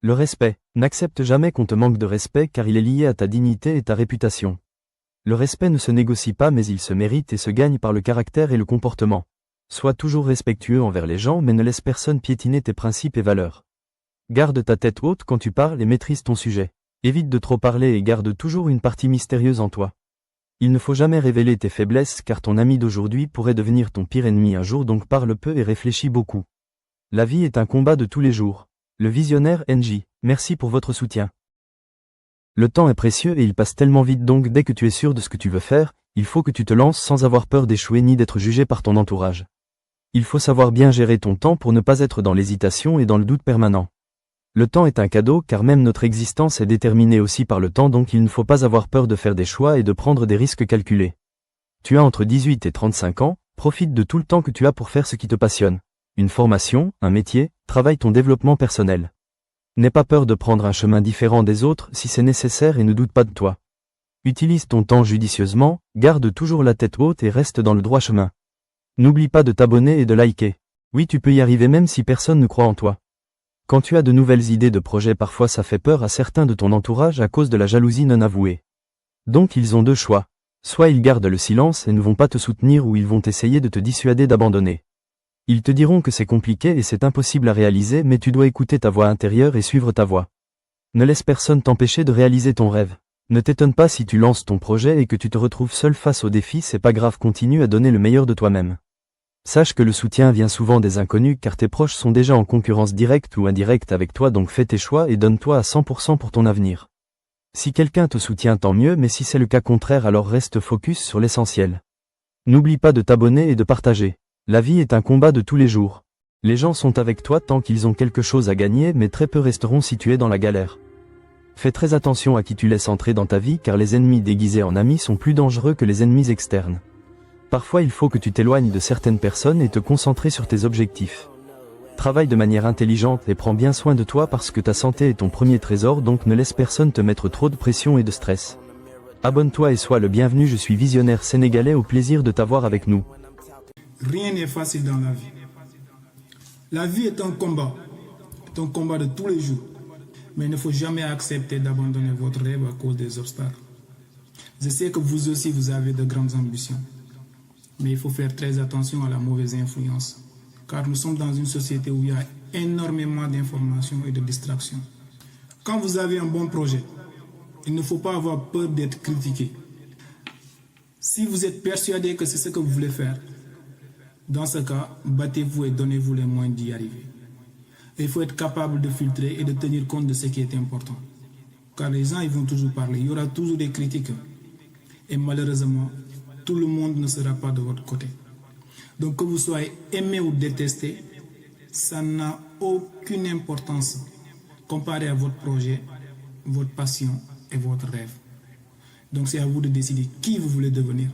Le respect. N'accepte jamais qu'on te manque de respect car il est lié à ta dignité et ta réputation. Le respect ne se négocie pas mais il se mérite et se gagne par le caractère et le comportement. Sois toujours respectueux envers les gens mais ne laisse personne piétiner tes principes et valeurs. Garde ta tête haute quand tu parles et maîtrise ton sujet. Évite de trop parler et garde toujours une partie mystérieuse en toi. Il ne faut jamais révéler tes faiblesses car ton ami d'aujourd'hui pourrait devenir ton pire ennemi un jour donc parle peu et réfléchis beaucoup. La vie est un combat de tous les jours. Le visionnaire NJ, merci pour votre soutien. Le temps est précieux et il passe tellement vite donc dès que tu es sûr de ce que tu veux faire, il faut que tu te lances sans avoir peur d'échouer ni d'être jugé par ton entourage. Il faut savoir bien gérer ton temps pour ne pas être dans l'hésitation et dans le doute permanent. Le temps est un cadeau car même notre existence est déterminée aussi par le temps donc il ne faut pas avoir peur de faire des choix et de prendre des risques calculés. Tu as entre 18 et 35 ans, profite de tout le temps que tu as pour faire ce qui te passionne. Une formation, un métier, travaille ton développement personnel. N'aie pas peur de prendre un chemin différent des autres si c'est nécessaire et ne doute pas de toi. Utilise ton temps judicieusement, garde toujours la tête haute et reste dans le droit chemin. N'oublie pas de t'abonner et de liker. Oui, tu peux y arriver même si personne ne croit en toi. Quand tu as de nouvelles idées de projets parfois ça fait peur à certains de ton entourage à cause de la jalousie non avouée. Donc ils ont deux choix. Soit ils gardent le silence et ne vont pas te soutenir ou ils vont essayer de te dissuader d'abandonner. Ils te diront que c'est compliqué et c'est impossible à réaliser mais tu dois écouter ta voix intérieure et suivre ta voix. Ne laisse personne t'empêcher de réaliser ton rêve. Ne t'étonne pas si tu lances ton projet et que tu te retrouves seul face aux défis, c'est pas grave, continue à donner le meilleur de toi-même. Sache que le soutien vient souvent des inconnus car tes proches sont déjà en concurrence directe ou indirecte avec toi donc fais tes choix et donne-toi à 100% pour ton avenir. Si quelqu'un te soutient tant mieux mais si c'est le cas contraire alors reste focus sur l'essentiel. N'oublie pas de t'abonner et de partager. La vie est un combat de tous les jours. Les gens sont avec toi tant qu'ils ont quelque chose à gagner mais très peu resteront si tu es dans la galère. Fais très attention à qui tu laisses entrer dans ta vie car les ennemis déguisés en amis sont plus dangereux que les ennemis externes. Parfois il faut que tu t'éloignes de certaines personnes et te concentrer sur tes objectifs. Travaille de manière intelligente et prends bien soin de toi parce que ta santé est ton premier trésor donc ne laisse personne te mettre trop de pression et de stress. Abonne-toi et sois le bienvenu, je suis visionnaire sénégalais, au plaisir de t'avoir avec nous. Rien n'est facile dans la vie. La vie est un combat de tous les jours. Mais il ne faut jamais accepter d'abandonner votre rêve à cause des obstacles. Je sais que vous aussi, vous avez de grandes ambitions. Mais il faut faire très attention à la mauvaise influence. Car nous sommes dans une société où il y a énormément d'informations et de distractions. Quand vous avez un bon projet, il ne faut pas avoir peur d'être critiqué. Si vous êtes persuadé que c'est ce que vous voulez faire, dans ce cas, battez-vous et donnez-vous les moyens d'y arriver. Et il faut être capable de filtrer et de tenir compte de ce qui est important. Car les gens ils vont toujours parler, il y aura toujours des critiques. Et malheureusement, tout le monde ne sera pas de votre côté. Donc que vous soyez aimé ou détesté, ça n'a aucune importance comparé à votre projet, votre passion et votre rêve. Donc c'est à vous de décider qui vous voulez devenir.